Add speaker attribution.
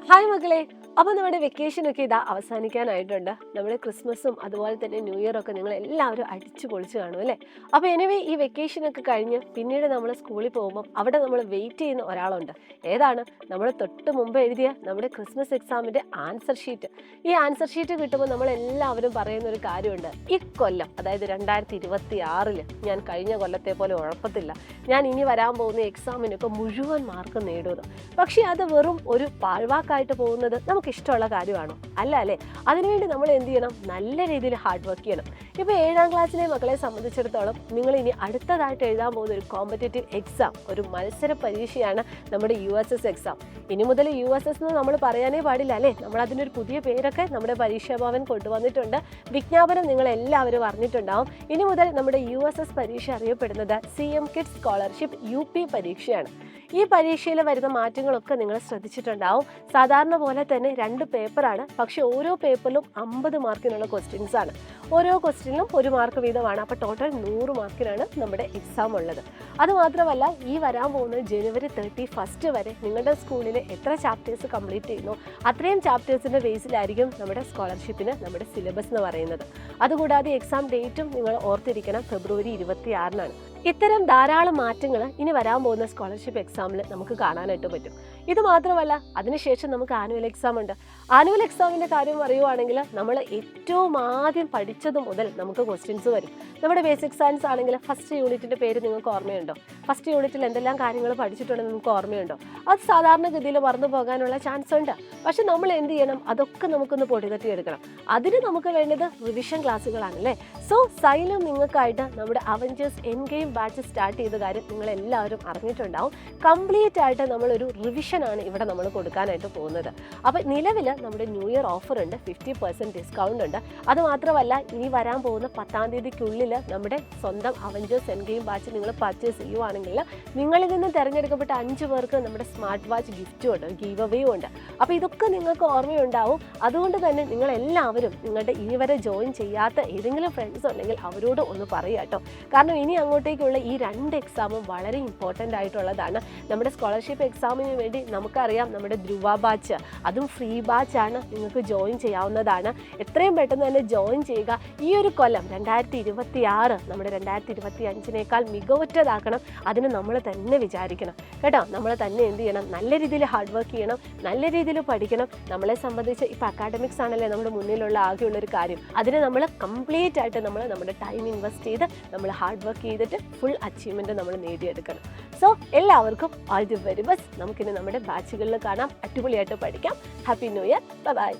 Speaker 1: Hi മക്കളെ, അപ്പോൾ നമ്മുടെ വെക്കേഷനൊക്കെ ഇതാ അവസാനിക്കാനായിട്ടുണ്ട്. നമ്മുടെ ക്രിസ്മസും അതുപോലെ തന്നെ ന്യൂ ഇയർ ഒക്കെ നിങ്ങൾ എല്ലാവരും അടിച്ചു പൊളിച്ച് കാണും അല്ലേ? അപ്പോൾ എനിവേ ഈ വെക്കേഷനൊക്കെ കഴിഞ്ഞ് പിന്നീട് നമ്മൾ സ്കൂളിൽ പോകുമ്പോൾ അവിടെ നമ്മൾ വെയിറ്റ് ചെയ്യുന്ന ഒരാളുണ്ട്. ഏതാണ്? നമ്മൾ തൊട്ട് മുമ്പ് എഴുതിയ നമ്മുടെ ക്രിസ്മസ് എക്സാമിൻ്റെ ആൻസർ ഷീറ്റ്. ഈ ആൻസർ ഷീറ്റ് കിട്ടുമ്പോൾ നമ്മളെല്ലാവരും പറയുന്ന ഒരു കാര്യമുണ്ട്. ഈ കൊല്ലം, അതായത് 2026 ഞാൻ കഴിഞ്ഞ കൊല്ലത്തെ പോലെ ഉഴപ്പത്തില്ല, ഞാൻ ഇനി വരാൻ പോകുന്ന എക്സാമിനൊക്കെ മുഴുവൻ മാർക്ക് നേടുമെന്ന്. പക്ഷേ അത് വെറും ഒരു പാഴ്വാക്കായിട്ട് പോകുന്നത് നമുക്കിഷ്ടമുള്ള കാര്യമാണോ? അല്ല അല്ലേ? അതിനുവേണ്ടി നമ്മൾ എന്ത് ചെയ്യണം? നല്ല രീതിയിൽ ഹാർഡ് വർക്ക് ചെയ്യണം. ഇപ്പോൾ 7ാം ക്ലാസ്സിലെ മക്കളെ സംബന്ധിച്ചിടത്തോളം നിങ്ങൾ ഇനി അടുത്തതായിട്ട് എഴുതാൻ പോകുന്ന ഒരു കോമ്പറ്റേറ്റീവ് എക്സാം, ഒരു മത്സര പരീക്ഷയാണ് നമ്മുടെ USS എക്സാം. ഇനി മുതൽ USS എന്ന് നമ്മൾ പറയാനേ പാടില്ല അല്ലേ? നമ്മൾ അതിനൊരു പുതിയ പേരൊക്കെ നമ്മുടെ പരീക്ഷാഭവൻ കൊണ്ടുവന്നിട്ടുണ്ട്. വിജ്ഞാപനം നിങ്ങൾ എല്ലാവരും അറിഞ്ഞിട്ടുണ്ടാവും. ഇനി മുതൽ നമ്മുടെ USS പരീക്ഷ അറിയപ്പെടുന്നത് CM Kids സ്കോളർഷിപ്പ് UP പരീക്ഷയാണ്. ഈ പരീക്ഷയിൽ വരുന്ന മാറ്റങ്ങളൊക്കെ നിങ്ങൾ ശ്രദ്ധിച്ചിട്ടുണ്ടാവും. സാധാരണ പോലെ തന്നെ 2 പേപ്പറാണ്, പക്ഷെ ഓരോ പേപ്പറിലും 50 മാർക്കിനുള്ള ക്വസ്റ്റ്യൻസ് ആണ്. ഓരോ ക്വസ്റ്റ്യനിലും 1 മാർക്ക് വീതമാണ്. അപ്പോൾ ടോട്ടൽ 100 മാർക്കിനാണ് നമ്മുടെ എക്സാം ഉള്ളത്. അതുമാത്രമല്ല, ഈ വരാൻ പോകുന്ന ജനുവരി 31 വരെ നിങ്ങളുടെ സ്കൂളിൽ എത്ര ചാപ്റ്റേഴ്സ് കംപ്ലീറ്റ് ചെയ്യുന്നു അത്രയും ചാപ്റ്റേഴ്സിൻ്റെ ബേസിലായിരിക്കും നമ്മുടെ സ്കോളർഷിപ്പിന് നമ്മുടെ സിലബസ് എന്ന് പറയുന്നത്. അതുകൂടാതെ എക്സാം ഡേറ്റും നിങ്ങൾ ഓർത്തിരിക്കണം, ഫെബ്രുവരി 26-നാണ്. ഇത്തരം ധാരാളം മാറ്റങ്ങൾ ഇനി വരാൻ പോകുന്ന സ്കോളർഷിപ്പ് എക്സാമിൽ നമുക്ക് കാണാനായിട്ട് പറ്റും. ഇത് മാത്രമല്ല, അതിനുശേഷം നമുക്ക് ആനുവൽ എക്സാം ഉണ്ട്. ആനുവൽ എക്സാമിൻ്റെ കാര്യം പറയുവാണെങ്കിൽ നമ്മൾ ഏറ്റവും ആദ്യം പഠിച്ചത് മുതൽ നമുക്ക് ക്വസ്റ്റ്യൻസ് വരും. നമ്മുടെ ബേസിക് സയൻസ് ആണെങ്കിൽ ഫസ്റ്റ് യൂണിറ്റിൻ്റെ പേര് നിങ്ങൾക്ക് ഓർമ്മയുണ്ടോ? ഫസ്റ്റ് യൂണിറ്റിൽ എന്തെല്ലാം കാര്യങ്ങൾ പഠിച്ചിട്ടുണ്ടെന്ന് നിങ്ങൾക്ക് ഓർമ്മയുണ്ടോ? അത് സാധാരണഗതിയിൽ മറന്നു പോകാനുള്ള ചാൻസ് ഉണ്ട്. പക്ഷെ നമ്മൾ എന്ത് ചെയ്യണം? അതൊക്കെ നമുക്കൊന്ന് പൊടിതട്ടിയെടുക്കണം. അതിന് നമുക്ക് വേണ്ടത് റിവിഷൻ ക്ലാസ്സുകളാണല്ലേ. സോ സൈലം നിങ്ങൾക്കായിട്ട് നമ്മുടെ Avengers N game batch start ചെയ്ത കാര്യം നിങ്ങളെല്ലാവരും അറിഞ്ഞിട്ടുണ്ടാവും. കംപ്ലീറ്റ് ആയിട്ട് നമ്മളൊരു റിവിഷനാണ് ഇവിടെ നമ്മൾ കൊടുക്കാനായിട്ട് പോകുന്നത്. അപ്പോൾ നിലവിൽ നമ്മുടെ ന്യൂ ഇയർ ഓഫർ ഉണ്ട്, 50% ഡിസ്കൗണ്ട് ഉണ്ട്. അതുമാത്രമല്ല, ഇനി വരാൻ പോകുന്ന 10-ാം തീയതിക്കുള്ളിൽ നമ്മുടെ സ്വന്തം അവഞ്ചേഴ്സ് എൻ ഗെയിം ബാച്ച് നിങ്ങൾ പർച്ചേസ് ചെയ്യുവാണെങ്കിൽ നിങ്ങളിൽ നിന്ന് തിരഞ്ഞെടുക്കപ്പെട്ട 5 പേർക്ക് നമ്മുടെ സ്മാർട്ട് വാച്ച് ഗിഫ്റ്റും ഉണ്ട്, ഗീവ് അവേയും ഉണ്ട്. അപ്പോൾ ഇതൊക്കെ നിങ്ങൾക്ക് ഓർമ്മയുണ്ടാവും. അതുകൊണ്ട് തന്നെ നിങ്ങളെല്ലാവരും നിങ്ങളുടെ ഇനി വരെ ജോയിൻ ചെയ്യാത്ത ഏതെങ്കിലും ഫ്രണ്ട്സ് ഉണ്ടെങ്കിൽ അവരോട് ഒന്ന് പറയുക കേട്ടോ. കാരണം ഇനി അങ്ങോട്ടേക്കുള്ള ഈ 2 എക്സാമും വളരെ ഇമ്പോർട്ടൻ്റ് ആയിട്ടുള്ളതാണ്. നമ്മുടെ സ്കോളർഷിപ്പ് എക്സാമിന് വേണ്ടി നമുക്കറിയാം നമ്മുടെ ധ്രുവ ബാച്ച്, അതും ഫ്രീ ബാച്ചാണ്, നിങ്ങൾക്ക് ജോയിൻ ചെയ്യാവുന്നതാണ്. എത്രയും പെട്ടെന്ന് തന്നെ ജോയിൻ ചെയ്യുക. ഈ ഒരു കൊല്ലം 2026 നമ്മുടെ 2025-നേക്കാൾ മികവുറ്റതാക്കണം. അതിന് നമ്മൾ തന്നെ വിചാരിക്കണം കേട്ടോ. നമ്മൾ തന്നെ എന്ത് ചെയ്യണം? നല്ല രീതിയിൽ ഹാർഡ് വർക്ക് ചെയ്യണം, നല്ല രീതിയിൽ പഠിക്കണം. നമ്മളെ സംബന്ധിച്ച് ഇപ്പോൾ അക്കാഡമിക്സ് ആണല്ലേ നമ്മുടെ മുന്നിലുള്ള ആകെയുള്ളൊരു കാര്യം. അതിന് നമ്മൾ കംപ്ലീറ്റ് ആയിട്ട് നമ്മൾ നമ്മുടെ ടൈം ഇൻവെസ്റ്റ് ചെയ്ത് നമ്മൾ ഹാർഡ് വർക്ക് ചെയ്തിട്ട് ഫുൾ അച്ചീവ്മെൻറ്റ് നമ്മൾ നേടിയെടുക്കണം. സോ എല്ലാവർക്കും ഓൾ ദി വെരി ബെസ്റ്റ്. നമുക്കിനി നമ്മുടെ ബാച്ചുകളിൽ കാണാം, അടിപൊളിയായിട്ട് പഠിക്കാം. Happy new year. ബൈ.